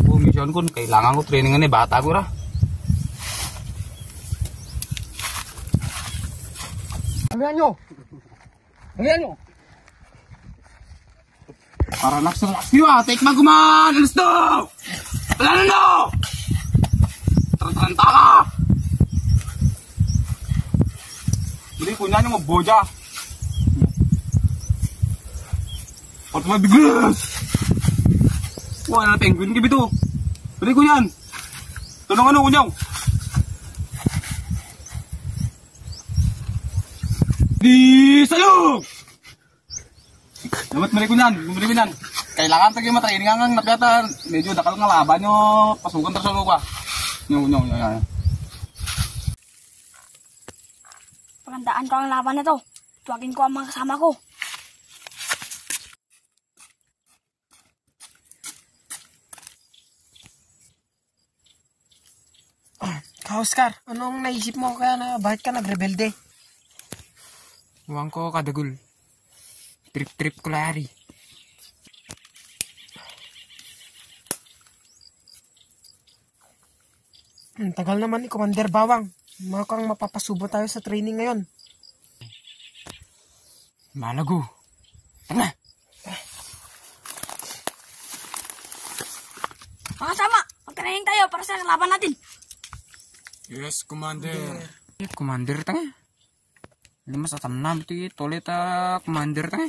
tempo mission ko, kailangan ko trainingan ni bata ko ra. Halian nyo! Halian nyo! Para relax nyo take man kuman! Alas to! Wala na no! Tarantanta ka! Bili ko niyan yung magboja. Pati mabiglas! Wala na penguin ka bito. Bili ko niyan. Tulungan ako niyaw. Di salo! Dapat balik ko niyan. Bumili ko niyan. Kailangan tayo matraining ang nakata. Medyo dakal nga laban nyo. Pasukan tayo sa lupa. Nyo. Pagandaan ko ang laban na to. Tuwagin ko ang mga kasama ko. Oscar, anong naisip mo kaya na bakit ka nagrebelde? Huwag ko kadagul. Trip ko lari. Ang tagal naman ni Commander Bawang. Mukhang mapapasubo tayo sa training ngayon. Malago. Tara! Mga kasama, mag-training tayo para sa laban natin. Yes, Commander. Commander tanga. Lima sa tamnam ti toilet Commander tanga.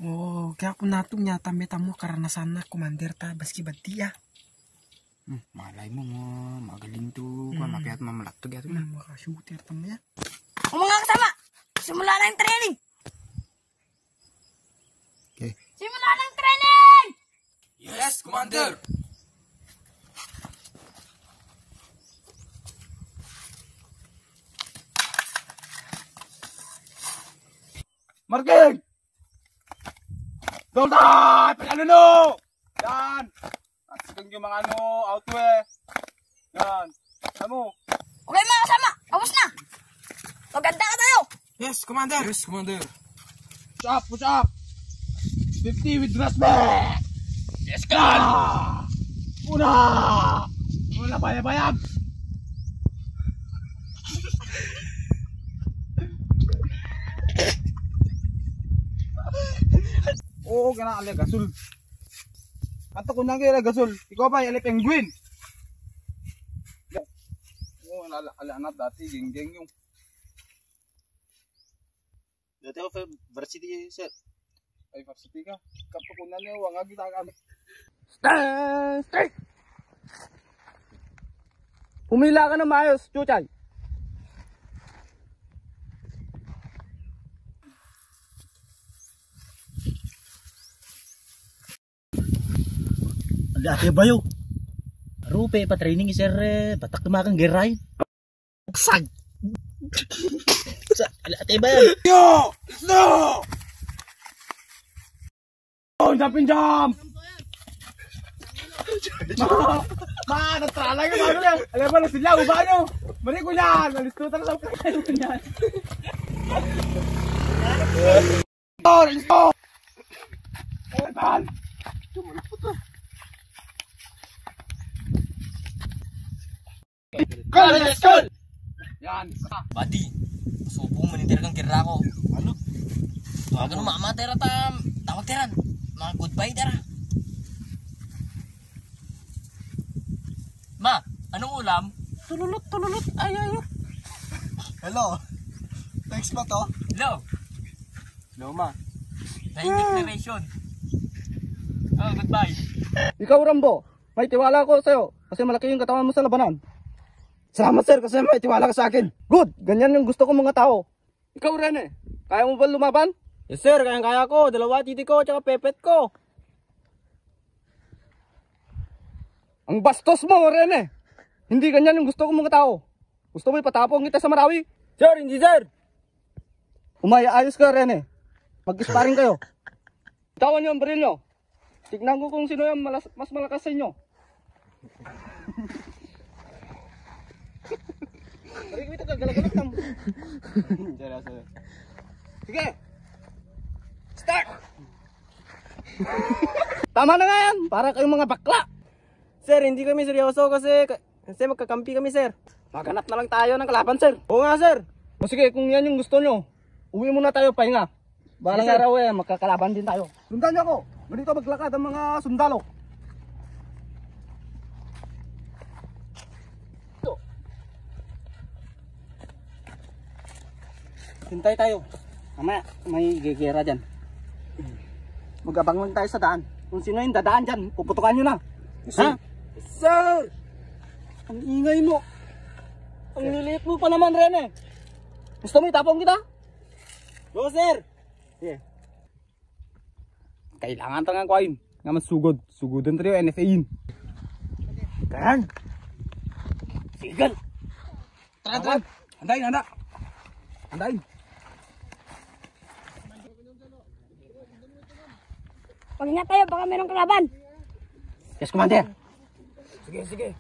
Oh, kaya kung natong nyata mo karanasan na Commander ta baski badia. Malay mo magaling to. Mapiat mamalakto gato na. Mga shooter tamo ya. O mga kasama, simula na yung training. Okay. Simula na yung training! Yes, Commander. Marking! Dolda! Ano no? Yan! At sigang yung mga outwe. Yan. Ano? Okay mga kasama, tapos na. Maganda ka tayo. Yes, Commander. Yes, Commander. Push up! 50 with respect! Yes, God! Una bayab! Oo, kaya na gasol. Kanto ko na kaya gasol. Ikaw ba, ali penguin? Oo, alanat dati, geng yung. Dati ako varsity, sir. Ay, varsity ka. Kanto ko na niya, wangag kita kami. Straight! Humila ka na maayos, Chuchay. Ate bayo. Rupe pa training sir batak tumakang geray. Sag. Sa ate bayo. Yo! No! Oh, jump! Natrala ka bago yan. Alam mo na sila, uba nyo. Mali ko yan. Alistutan sa kayo ko yan. Listo! Tahan! Goal! Yan. Badi. Subo man tira kang kira ko. Ano? Tawagan mo mama tira tawag tiran. Mga goodbye tira. Ma, anong ulam? Tululot. Ayayok. Hello. Thanks ba to? Hello. Hello, ma. Thank declaration. Oh, goodbye. Ikaw, Rambo. May tiwala ko sa'yo kasi malaki yung katawan mo sa labanan. Salamat, sir, kasi may tiwala ka sa akin. Good! Ganyan yung gusto ko mga tao. Ikaw, Rene. Kaya mo ba lumaban? Yes, sir. Kaya ko. Dalawa titi ko, tsaka pepet ko. Ang bastos mo, Rene. Hindi ganyan yung gusto ko mga tao. Gusto mo ipatapong kita sa Marawi? Sir, hindi, sir. Ayos ka, Rene. Mag-sparring kayo. Tawan niyo ang baril nyo. Tignan ko kung sino yung mas malakas sa inyo. Balik mo ito, gagalagalak tam. Sige. Start! Tama na nga yan, para kayong mga bakla. Sir, hindi kami seryoso kasi magkakampi kami, sir. Maghanap na lang tayo ng kalaban, sir. Oo nga, sir. O sige, kung yan yung gusto nyo, uwi muna tayo, pahinga. Balang araw magkakalaban din tayo. Sundan niyo ako. Ganito maglakad ang mga sundalo. Hintay tayo. Mamaya, may gigera dyan. Mag-abang lang tayo sa daan. Kung sino yung dadaan dyan, puputukan nyo na. Ha? Sir! Ang ingay mo. Ang liliit mo pa naman, Rene. Gusto mo itapong kita? Go, sir! Yeah. Kailangan tangang kuhain. Nga masugod. Sugodon tayo, NFA yun. Karan! Sigal! Tara! Andayin, anda! Andayin! Mag-ingat tayo, baka mayroong kalaban. Yes, Commander! Sige.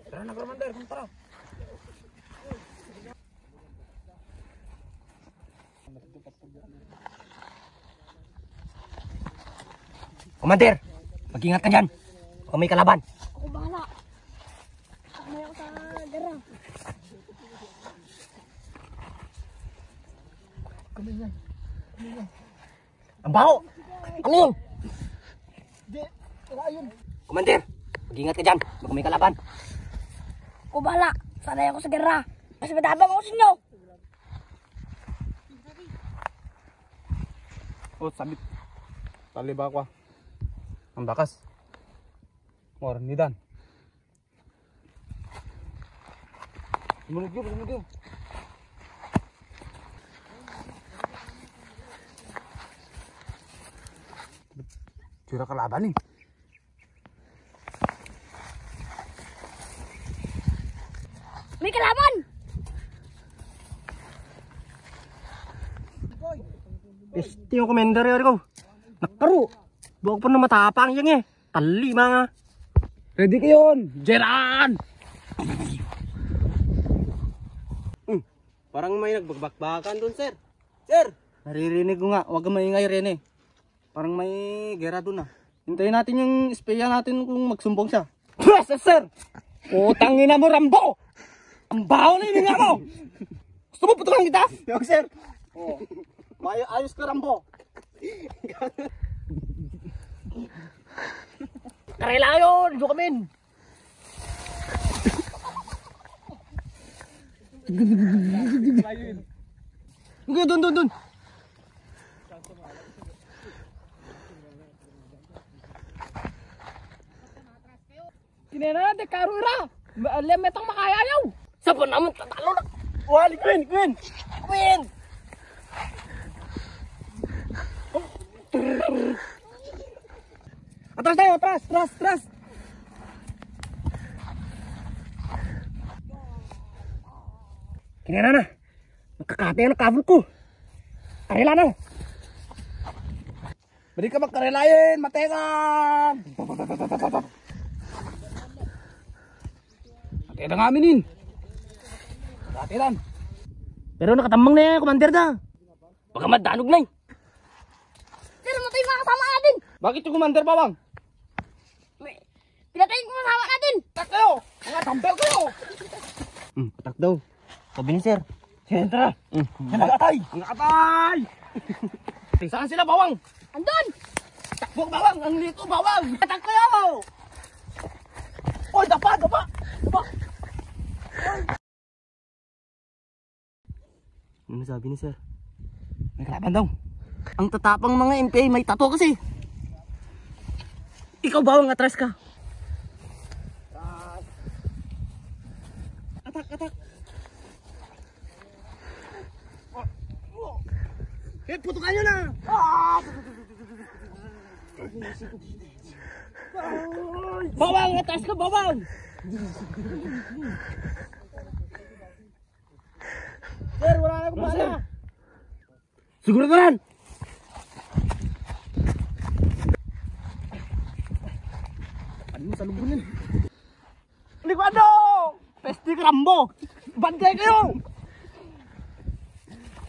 Tara na, Commander. Tara. Commander! Mag-ingat ka dyan. Baka may kalaban. Ako bahala. Kamay ako sa dara. Ang baho! Ano yun? Commander! Mag-ingat ka dyan. Baka may kalaban. Ako bahala. Sanay ako sa gera. Mas matabang ako sa inyo. Oh, sabit. Tali ba ako? Ang bakas. Nidan. Sumunod yun. Tira kalaban eh. May kalaban! Pesti yung commander yun ko. Nakaro. Buwag pa na matapang yan eh. Tali mga. Ready kayo yun. Jeran! Parang may nagbagbakbakan dun, sir. Sir! Naririnig ko nga. Huwag kang maingay, Rene. Parang may gera dun ah. Hintayin natin yung espiya natin kung magsumbong siya. Yes, sir! Putangin na mo, Rambo! Ang baho na hininga mo! Gusto mo putukan kita? Yung, sir. Oh. Ayos ka, Rambo. Karela yun! Diyo kami! Okay, dun. Kinena natin, karura! Lemetang makayayaw! Saan pa naman tatalo na? Wali, Queen! Atras tayo, atras! Kinena na! Magkakate ang kabel ko! Karela na! Balik ka magkarelayin! Matekan! Matekan nga aminin! Matekan! Pero nakatamang na yan, Commander da! Baka madanog na eh! Sir, matay yung mga kasama natin. Bakit yung Commander bawang? Pinatayin ko kasama natin. Tak kayo! Mga tampel kayo! Patak daw. Sabi ni sir. Sentra! Nakatay! Saan sila bawang? Andun! Takbo bawang! Ang lito bawang! Patak kayo! Oy, dapa! Ano sabi ni sir? May kalaban daw. Ang tatapang mga MPA may tato kasi. Ikaw bawang, atras ka. Atak. Putukan nyo na! Bawang, atras ka, bawang! Sir, wala na kumana. Siguro ka rin! Ano mo sa lubon yun? Likwado! Pesti Rambo! Bantay kayo!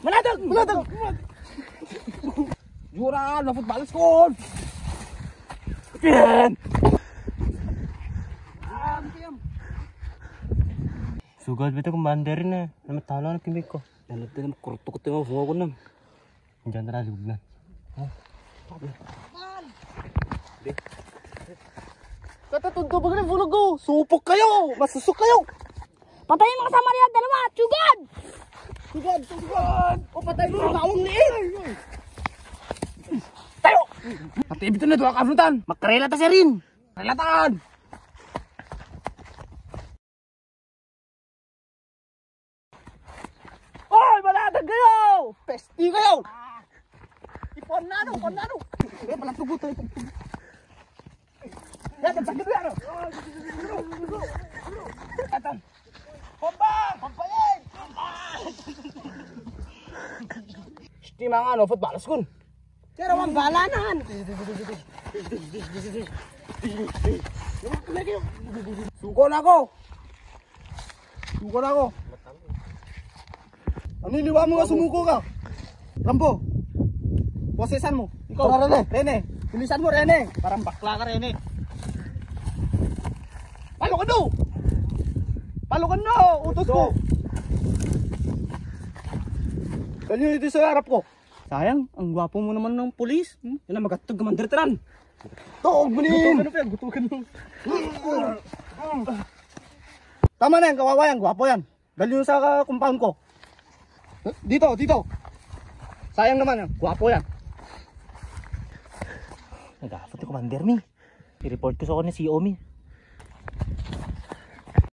Maladag! Jura! Lafot balas ko! Yan! Sugad bito commander na. Namat talo na kimik ko. Dalat na naman, kurto-kurto nga, bunga ko na. Diyan na libog na. Katatunto ba ganun, bulog ko? Supok kayo! Masusok kayo! Patayin mga kasama niya, dalawa! Sugad! Sugad! Sugad! O patay mo sa awang liit! Tayo! Matibito na doon ang kanutan! Makarela ta siya rin! Relatan! Oy! Malatag kayo! Pesti kayo! Ipon na ano! Ipon na ano! Eh, palang tugot tayo! Yan! Nagsagin mo yan! Atan! Pombang! Pompayin! Di mga ano, balas kun. Pero ang balanan. Suko na ako. Suko na ako. Aniliwa mo nga sumuko ka. Rambo. Bosesan mo. Ikaw. Rene. Rene. Bilisan mo, Rene. Parang bakla ka, Rene. Palukan do. Palukan do. Utos ko. Kanyo dito sa harap ko. Sayang, ang gwapo mo naman ng pulis. Yan ang magatog commander tran. Tog mo nin. Gutugan mo. Tama na yan, kawawa yan, gwapo yan. Dali sa compound ko. Dito, dito. Sayang naman yan, gwapo yan. Nagafot yung commander mi. I-report ko sa kanya si Omi.